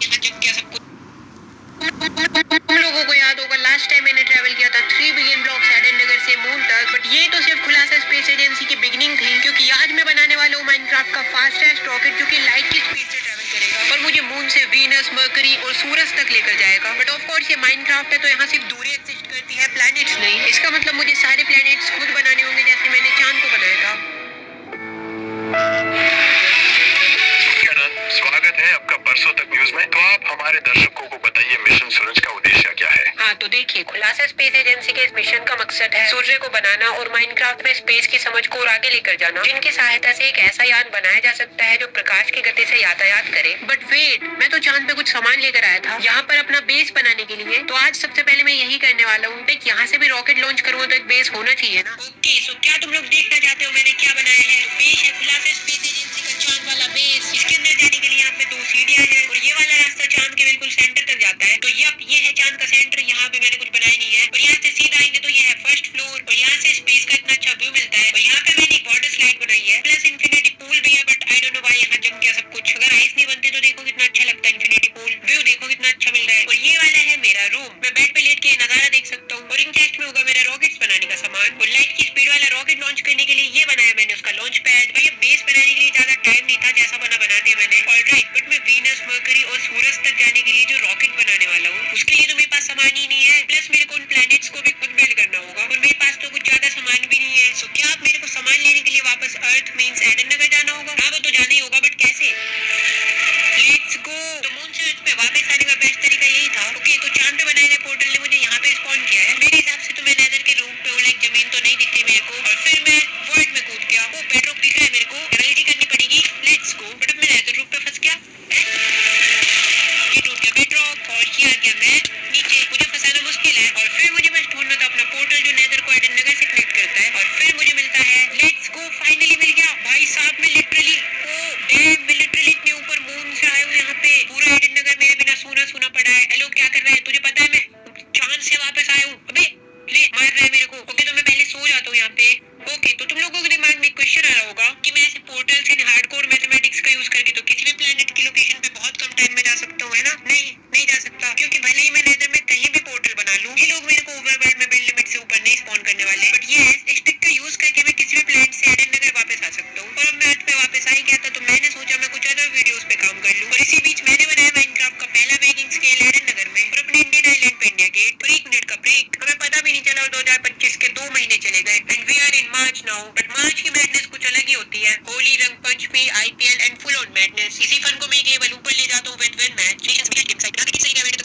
यहाँ जम गया सब कुछ। तुम लोगों को याद होगा लास्ट टाइम मैंने ट्रैवल किया था 3 बिलियन ब्लॉक्स एडन नगर से मून तक, बट ये तो सिर्फ खुलासा स्पेस एजेंसी की बिगिनिंग थी, क्योंकि आज मैं बनाने वाला हूँ माइनक्राफ्ट का फास्टेस्ट रॉकेट जो कि लाइट की स्पीड से ट्रैवल करेगा और मुझे मून से वीनस, मरकरी और सूरज तक लेकर जाएगा। बट ऑफ कोर्स ये माइनक्राफ्ट है तो यहाँ सिर्फ दूरी एग्जिस्ट करती है, प्लैनेट्स नहीं। इसका मतलब मुझे सारे प्लैनेट्स खुद बनाने होंगे जैसे मैंने चांद को बनाया था। स्वागत है आपका परसों तक न्यूज में। तो आप हमारे दर्शकों को बताइए मिशन सूरज का उद्देश्य क्या है? हाँ तो देखिए, खुलासा स्पेस एजेंसी के इस मिशन का मकसद है सूर्य को बनाना और माइनक्राफ्ट में स्पेस की समझ को और आगे लेकर जाना, जिनकी सहायता से एक ऐसा यान बनाया जा सकता है जो प्रकाश की गति से यातायात करे। बट वेट, मैं तो चांद पे कुछ सामान लेकर आया था यहाँ पर अपना बेस बनाने के लिए, तो आज सबसे पहले मैं यही करने वाला हूँ। देख, यहाँ से भी रॉकेट लॉन्च करूँगा तो एक बेस होना चाहिए ना। ओके, सो क्या तुम लोग देखना चाहते हो मैंने क्या बनाया है? बेस है खुलासा स्पेस एजेंसी का चांद वाला बेस। इसके अंदर जाने के लिए यहाँ पे 2 सीढ़ियाँ हैं और ये वाला रास्ता चांद के बिल्कुल सेंटर तक जाता है। तो ये है चांद का सेंटर, यहाँ पे मैंने कुछ बनाया नहीं है। और यहाँ से सीधा आएंगे तो ये है फर्स्ट फ्लोर और यहाँ से स्पेस का इतना अच्छा व्यू मिलता है। और यहाँ पे मैंने एक वाटर स्लाइड बनाई है, प्लस इंफिनिटी पूल भी है, but I don't know why यहाँ जम गया सब कुछ। अगर आइस नहीं बनते तो देखो कितना अच्छा लगता है इंफिनिटी पूल। व्यू देखो कितना अच्छा मिल रहा है। और ये वाला है मेरा रूम, मैं बेड पे लेट के नजारा देख सकता हूँ। और इन चेस्ट में होगा मेरा रॉकेट्स बनाने का सामान। और लाइट की स्पीड वाला रॉकेट लॉन्च करने के लिए ये बनाया मैंने उसका लॉन्च पैड। और ये बेस बनाने के लिए ज्यादा टाइम नहीं था, जैसा बना दिया मैंने। ऑलराइट, बट मैं वीनस, मरकरी और सूरज तक जाने के लिए जो रॉकेट बनाने वाला हूँ उसके लिए तो मेरे पास सामान ही नहीं है। प्लस मेरे को उन प्लैनेट्स को भी खुद बिल्ड करना होगा और मेरे पास तो कुछ ज्यादा सामान भी नहीं है। सो क्या आप मेरे को सामान लेने के लिए वापस अर्थ मींस एडन नगर जाना होगा? हाँ वो तो जाना ही होगा, बट कैसे? Let's go. तो मून से अर्थ पे वापस आने का बेस्ट तरीका यही था। ओके, तो चांद पे बनाए गए पोर्टल ने मुझे यहाँ पे स्पॉन किया है। मेरे हिसाब से तो मैं नेदर के रूम पे हूँ, लाइक जमीन तो नहीं दिखती मेरे को। और फिर मैं वर्ल्ड में कूद गया। वो बेडरॉक दिख रहा है मेरे को, ग्रेविटी करनी पड़ेगी। Let's go. बट अब मैं नेदर रूम पे फंस गया। ये टूट गया बेडरॉक और ये आ गया मैं नीचे। मुझे फंसाना मुश्किल है। और फिर मुझे बस ढूंढना था अपना पोर्टल जो नेदर को एडन नगर से कनेक्ट करता है। और फिर मुझे मिलता है, लेट्स गो, फाइनली मिल गया। भाई साहब, मैं लिटरली इतने ऊपर मून से आया हूँ यहाँ पे। पूरा एडन नगर मेरे बिना सूना सूना पड़ा है। हेलो, क्या कर रहा है? तुझे पता है मैं चांद से वापस आया हूँ। अबे ले, मार रहा है मेरे को। ओके, तो मैं पहले सो जाता हूँ यहाँ पे। ओके, तो तुम लोगों के दिमाग में क्वेश्चन आ रहा होगा कि मैं ऐसे पोर्टल्स एंड हार्डकोर मैथमेटिक्स का यूज करके तो किसी भी प्लेनेट की लोकेशन पे बहुत कम टाइम में जा सकता हूँ, है ना? नहीं जा सकता, क्योंकि भले ही मैं नेदर में कहीं भी पोर्टल बना लूं, ये लोग मेरे को ओवरवर्ल्ड में बिल्ड लिमिट से ऊपर नहीं स्पॉन करने वाले। बट ये इस ट्रिक का यूज करके मैं किसी भी प्लेनेट से एडन नगर वापस आ सकता हूँ। और अब मैं अर्थ पे वापस आ ही गया था, तो मैंने सोचा मैं कुछ अदर वीडियोस पे काम कर लूं। और इसी बीच मैंने बनाया माइनक्राफ्ट का पहला बेगिंग स्केल एडन नगर में और अपने इंडियन आइलैंड पे इंडिया गेट। और 1 मिनट का ब्रेक, हमें पता भी नहीं चला और 2025 के 2 महीने चले गए and we are in March now. But March की मैडनेस कुछ अलग ही होती है। Holi, Rang Panchami, IPL and full on madness. इसी फन को मैं एक लेवल ऊपर ले जाता हूँ विद विन मैच।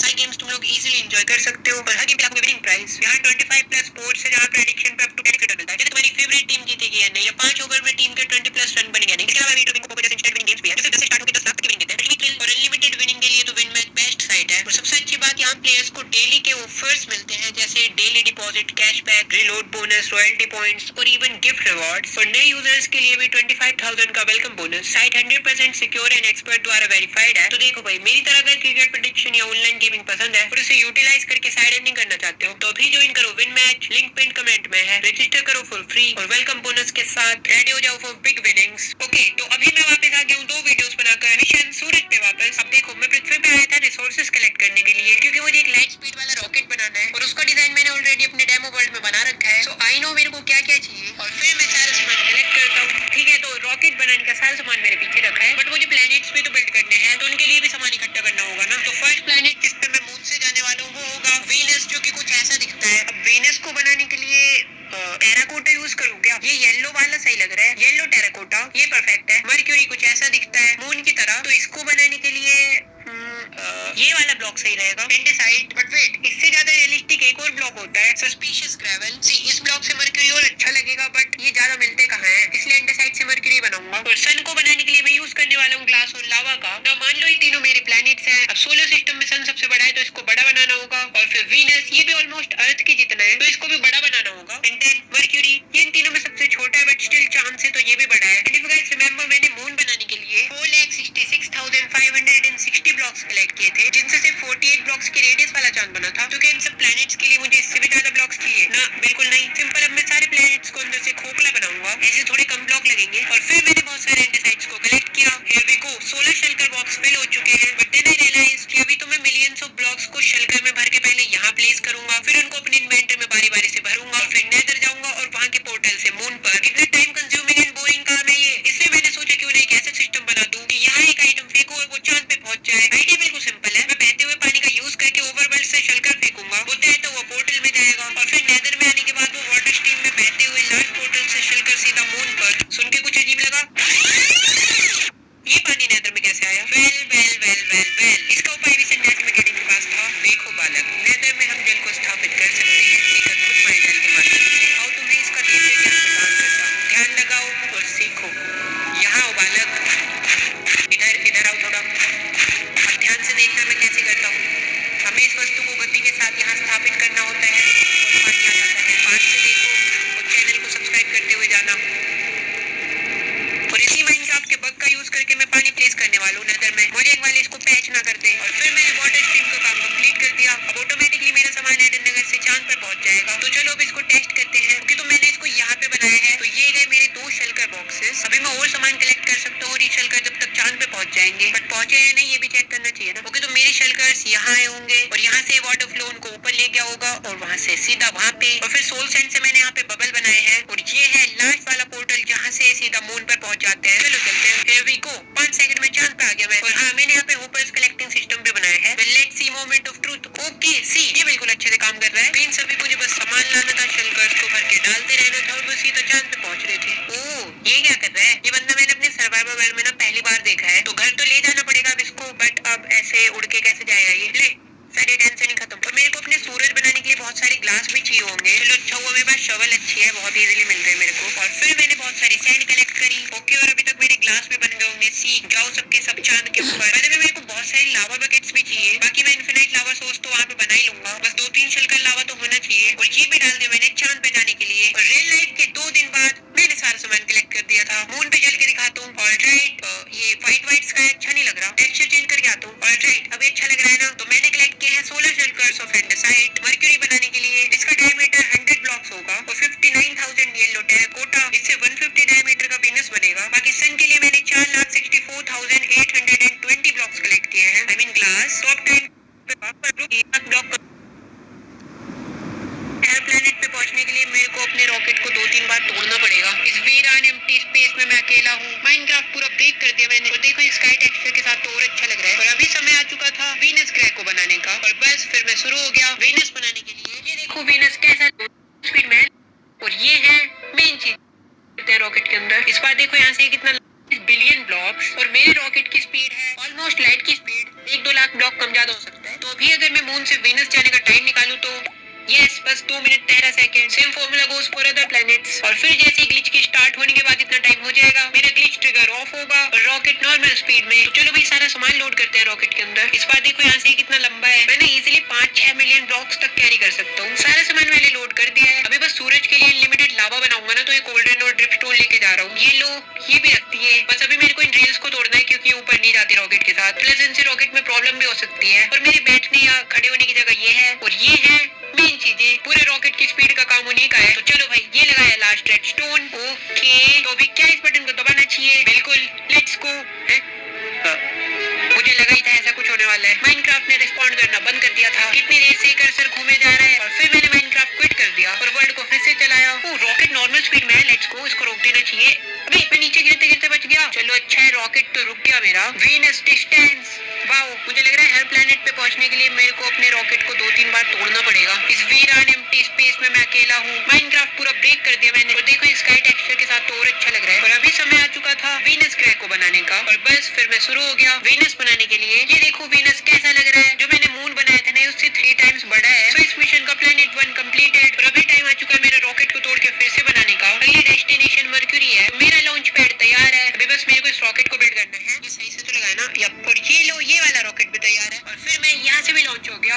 सारी गेम्स तुम लोग इजीली एंजॉय कर सकते हो और हर गेम पे आपको विनिंग प्राइस। यहाँ 25 प्लस स्पोर्ट्स है जहाँ प्रेडिक्शन पे अप टू 10 रिटर्न मिलता है। जैसे तुम्हारी फेवरेट टीम जीतेगी या नहीं, या 5 ओवर में टीम के 20 प्लस रन बनेंगे नहीं। इसके अलावा वीडियो बिंगो पोको जैसे इंस्टेंट विनिंग गेम्स भी है, जैसे 10 से स्टार्ट होकर 10 लाख तक की विनिंग देते हैं। थ्रिल और अनलिमिटेड विनिंग के लिए तो विन मैच बेस्ट साइट है। और सबसे अच्छी बात, यहाँ प्लेयर्स को डेली के ऑफर्स मिलते हैं, जैसे daily deposit, cashback, reload bonus, royalty points और इवन गिफ्ट रिवॉर्ड्स। और नए यूजर्स के लिए भी 25,000 का welcome bonus. Site 100% secure and expert द्वारा वेरीफाइड है। तो देखो भाई, मेरी तरह अगर क्रिकेट प्रेडिक्शन या ऑनलाइन गेमिंग पसंद है और उसे यूटिलाइज करके साइड अर्निंग करना चाहते हो, तो अभी ज्वाइन करो win match. Link pin comment में है। रजिस्टर करो फॉर फ्री और वेलकम बोनस के साथ रेडी हो जाओ फॉर बिग विनिंग्स। ओके, तो अभी मैं वापस आ गया हूँ 2 वीडियोस बनाकर मिशन सूरज पे वापस। अब देखो, मैं पृथ्वी पे आया था रिसोर्सेज कलेक्ट करने के लिए, क्योंकि मुझे एक लाइट स्पीड वाला रॉकेट बनाना है और उसका डिजाइन मैंने ऑलरेडी अपने डेमो वर्ल्ड में बना रखा है। सो आई नो मेरे को क्या क्या चाहिए और फिर मैं सारा सामान कलेक्ट करता हूँ। ठीक है, तो रॉकेट बनाने का सारा सामान मेरे पीछे रखा है, बट मुझे प्लैनेट्स भी तो बिल्ड करने हैं, तो उनके लिए भी सामान इकट्ठा करना होगा ना। तो फर्स्ट प्लैनेट जिस पे मैं मून से जाने वाला हूँ वो होगा वीनस, जो कि कुछ ऐसा दिखता है। अब वीनस को बनाने के लिए टेराकोटा यूज करूँ क्या? ये येलो वाला सही लग रहा है, येलो टेराकोटा, ये परफेक्ट है। मरक्यूरी कुछ ऐसा दिखता है मून की तरह, तो इसको बनाने के लिए ये वाला ब्लॉक सही रहेगा, एंडेसाइट। बट वेट, इससे ज्यादा रियलिस्टिक एक और ब्लॉक होता है, सस्पिशियस ग्रेवल। सी, इस ब्लॉक से मरक्यूरी और अच्छा लगेगा, बट ये ज्यादा मिलते कहाँ हैं, इसलिए एंडेसाइट से मरक्यूरी बनाऊंगा। और सन को बनाने के लिए मैं यूज करने वाला हूँ ग्लास और लावा का। ना मान लो ये तीनों मेरे प्लैनेट्स हैं। अब सोलर सिस्टम में सन सबसे बड़ा है, तो इसको बड़ा बनाना होगा। और फिर वीनस, ये भी ऑलमोस्ट अर्थ के जितना है, तो इसको भी बड़ा बनाना होगा। एंड देन मरक्यूरी, ये इन तीनों में सबसे छोटा है, बट स्टिल चांद से तो ये भी बड़ा है। And if you guys remember, मैंने मून बनाने के लिए 4,66,560 ब्लॉक्स कलेक्ट किए थे, जिनसे सिर्फ 48 ब्लॉक्स की रेडियस वाला चांद बना था। क्योंकि इन सब प्लैनेट्स के लिए मुझे इससे भी ज्यादा ब्लॉक्स चाहिए ना, बिल्कुल नहीं। सिंपल, अब मैं सारे प्लैनेट्स को अंदर से खोखला बनाऊंगा, ऐसे थोड़े कम ब्लॉक लगेंगे। और फिर मैंने बहुत सारे एंडेसाइट्स को कलेक्ट किया। Here we go, 16 shulker box fill हो चुके हैं, बट देन आई रियलाइज्ड बालक, इधर इधर आओ थोड़ा। अब ध्यान से देखना मैं कैसे करता हूँ। हमें इस वस्तु को गति के साथ यहाँ स्थापित करना होता है और पानी आ जाता है। 5 से देखो और चैनल को सब्सक्राइब करते हुए जाना। और इसी माइनक्राफ्ट के बग का यूज करके मैं पानी प्लेस करने वाला हूँ नेदर में, मोजेंग वाले इसको पैच ना कर दे। और फिर मैंने वाटर स्ट्रीम का काम कंप्लीट कर दिया। अब ऑटोमेटिकली मेरा सामान एडन नगर से चांद पर पहुंच जाएगा। तो चलो अब इसको टेस्ट करते हैं, क्योंकि तो मैंने इसको यहाँ पे बनाया है। तो ये गए मेरे 2 शलकर बॉक्सेस। अभी मैं और सामान कलेक्ट कर सकता हूँ और ये शलकर जब तक चांद पे पहुंच जाएंगे। बट पहुंचे या नहीं ये भी चेक करना चाहिए ना। ओके, तो मेरे शलकर्स यहाँ आए होंगे और यहाँ से वाटर फ्लो उनको ऊपर ले गया होगा और वहाँ से सीधा वहाँ पे। और फिर सोल सैंड से मैंने यहाँ पे बबल बनाए हैं और ये है लास्ट वाला पोर्टल जहाँ से सीधा मून पर पहुंच जाते हैं। चलो चलते हैं। Here we go। 5 सेकंड में चांद पे आ गया मैं। और हाँ, मैंने यहाँ पे होपर्स कलेक्टिंग सिस्टम भी बनाया है। Let's see moment of truth. Okay, see ये बिल्कुल अच्छे से काम कर रहा है। इन सभी मुझे बस सामान लाना था, शलकर्स को भर के डालते रहना था और वो सीधा चांद पे पहुंच रहे थे। ओह, ये क्या कर रहा है? ये बंदा मैंने अपने सर्वाइवल वर्ल्ड में ना पहली बार देखा है। तो घर तो ले जाना पड़ेगा अब इसको, बट अब ऐसे उड़ के कैसे जाएगा ये? ले, सारी टेंशन ही खत्म। और मेरे को अपने सूरज बनाने के लिए बहुत सारे ग्लास भी चाहिए होंगे। चलो अच्छा हुआ मेरे पास शवल अच्छी है, बहुत इजीली मिल रहे हैं मेरे को। और फिर मैंने बहुत सारी सैंड कलेक्ट करी। ओके, और अभी तक मेरे ग्लास भी बन गए होंगे। सीख जाओ सबके सब चांद के ऊपर। मैंने भी मेरे को बहुत सारी लावा बकेट्स भी चाहिए। बाकी मैं इन्फिनाइट लावा सोर्स तो वहाँ पे बना ही लूंगा। बस 2-3 शलकर लावा तो होना चाहिए। और ये भी डाल दिया मैंने चांद पे जाने के लिए। और रियल लाइफ के 2 दिन बाद मैंने सारा सामान कलेक्ट कर दिया था। मून पे चल के दिखाता हूँ। ऑलराइट, ये व्हाइट स्काई अच्छा नहीं लग रहा। टेक्सचर चेंज करके आता हूँ। ऑलराइट, अभी अच्छा लग रहा है ना। तो मैंने कलेक्ट किए हैं सोलर शलकर्स ऑफ एंडेसाइट मर्क्यूरी बनाने के लिए। इसका डायमीटर 100 ब्लॉक्स होगा और 59,000 येलो टेराकोटा। इससे 150 डायमीटर का वीनस बनेगा। बाकी सन के लिए मैंने 4,64,820 ब्लॉक्स कलेक्ट किए हैं। I mean glass. Top time block planet पे पहुंचने के लिए मेरे को अपने रॉकेट को 2-3 बार तोड़ना पड़ेगा। इस वीरान एम्प्टी स्पेस में मैं अकेला हूँ। माइनक्राफ्ट पूरा ब्रेक कर दिया मैंने। और देखो स्काई टेक्सचर के साथ तो और अच्छा लग रहा है। और अभी समय आ चुका था वीनस ग्रह को बनाने का। और बस फिर मैं शुरू हो गया वीनस बनाने के लिए। ये देखो वीनस कैसा स्पीड में है। और ये है मेन चीज रॉकेट के अंदर। इस बार देखो यहाँ से कितना बिलियन ब्लॉक्स। और मेरे रॉकेट की स्पीड है ऑलमोस्ट लाइट की स्पीड। 1-2 लाख ब्लॉक कम ज्यादा हो सकता है। तो अभी अगर मैं मून से वीनस जाने का टाइम निकालूं तो यस, बस 2 minute 13 second. Same formula goes for other planets. और फिर जैसे ग्लिच की स्टार्ट होने के बाद इतना टाइम हो जाएगा, मेरा ग्लिच ट्रिगर ऑफ होगा और रॉकेट नॉर्मल स्पीड में। तो चलो भाई सारा सामान लोड करते हैं रॉकेट के अंदर। इस बार देखो यहाँ से कितना लंबा है। मैंने इजीली 5-6 मिलियन ब्लॉक्स तक कैरी कर सकता हूँ। सारा सामान मैंने लोड कर दिया है। अभी बस सूरज के लिए अनलिमिटेड लावा बनाऊंगा ना, तो एक गोल्डन और ड्रिपस्टोन लेके जा रहा हूँ। ये लो, ये भी रखती है। बस अभी मेरे को इन रेल्स को तोड़ना है क्योंकि ऊपर नहीं जाती रॉकेट के साथ। प्लस इनसे रॉकेट में प्रॉब्लम भी हो सकती है। और मेरे बैठने या खड़े होने की जगह ये है और ये है मेन चीजें। पूरे रॉकेट की स्पीड का काम उन्हीं का है। तो चलो भाई, ये लगाया लास्ट रेडस्टोन। ओके, तो अभी क्या इस बटन को दबाना चाहिए? बिल्कुल, लेट्स गो। मुझे लगा ही था ऐसा कुछ होने वाला है। माइनक्राफ्ट ने रिस्पॉन्ड करना बंद कर दिया था। कितनी देर से कर्सर घूमे जा रहा है। और फिर मैंने माइनक्राफ्ट क्विट कर दिया और वर्ल्ड को फिर से चलाया। रॉकेट नॉर्मल स्पीड में है। लेट्स गो, इसको रोक देना चाहिए। अभी मैं नीचे गिरते गिरते बच गया। चलो अच्छा है, रॉकेट तो रुक गया मेरा। Venus distance, wow. मुझे लग रहा है हर प्लेनेट पे पहुंचने के लिए मेरे को अपने रॉकेट को 2-3 बार तोड़ना पड़ेगा। इस वीरान एम्प्टी स्पेस में मैं अकेला हूँ। माइनक्राफ्ट पूरा ब्रेक कर दिया मैंने। और देखो स्काई टेक्सचर के साथ तो और अच्छा लग रहा है। और अभी समय आ चुका था वीनस ग्रह को बनाने का। और बस फिर मैं शुरू हो गया वीनस बनाने के लिए। ये देखो वीनस कैसा लग रहा है। जो मैंने मून बनाया था ना, उससे 3 टाइम्स बड़ा है। तो इस मिशन का प्लेनेट 1 कंप्लीटेड। और अभी टाइम आ चुका है मेरे रॉकेट को तोड़ के फिर से बनाने का। अगली डेस्टिनेशन मर्क्यूरी है। मेरा लॉन्च पैड तैयार है। अभी बस मेरे को इस रॉकेट को बिल्ड करना है। ये सही से तो लगाया ना? यप। और ये लो, ये वाला रॉकेट भी तैयार है। और फिर मैं यहाँ से भी लॉन्च हो गया।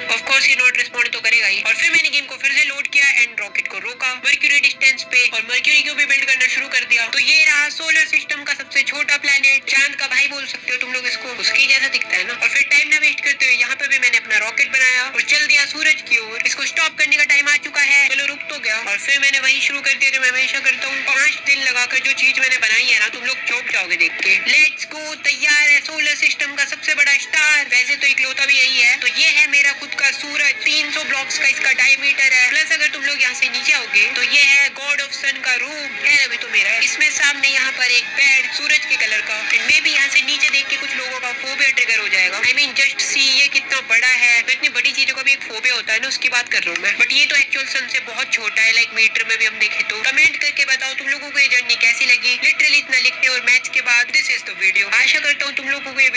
ऑफ कोर्स ये नॉट रिस्पॉन्ड तो करेगा ही। और फिर मैंने गेम को फिर से लोड किया एंड रॉकेट को रोका मर्क्यूरी डिस्टेंस पे। और मर्क्यूरी को भी बिल्ड करना शुरू कर दिया। तो ये रहा सोलर सिस्टम का सबसे छोटा प्लेनेट। चांद का भाई बोल सकते हो तुम लोग इसको, उसकी जैसा दिखता है ना। और फिर टाइम ना वेस्ट करते हुए यहाँ पे भी मैंने अपना रॉकेट बनाया और चल दिया सूरज की ओर। इसको स्टॉप करने का टाइम आ चुका है। चलो रुक तो गया। और फिर मैंने वही शुरू कर दिया जो मैं हमेशा करता हूँ। 5 दिन लगाकर जो चीज मैंने बनाई है ना, तुम लोग चौंक जाओगे देख के। लेट्स गो, तैयार है सोलर सिस्टम का सबसे बड़ा स्टार। वैसे तो इकलौता भी यही है। तो ये है मेरा खुद का सूरज। 300 ब्लॉक्स का इसका डायमीटर है। प्लस अगर तुम लोग यहाँ से नीचे आओगे तो ये है गॉड ऑफ सन का रूम। खैर अभी तो मेरा है। इसमें सामने यहाँ पर एक बेड सूरज के कलर का। मे भी यहाँ से नीचे देख के कुछ लोगों का फोबिया ट्रिगर हो जाएगा। आई मीन जस्ट सी, ये कितना बड़ा है। तो इतनी बड़ी चीजों का भी एक फोबिया होता है ना, उसकी बात कर रहा हूँ मैं। बट ये तो एक्चुअल सन से बहुत छोटा है, लाइक मीटर में भी हम देखें तो। कमेंट करके बताओ तुम लोगों को ये जर्नी कैसी लगी। लिटरली इतना लिखने और मैच के बाद दिस इज द वीडियो। आशा करता हूँ तुम लोगों को ये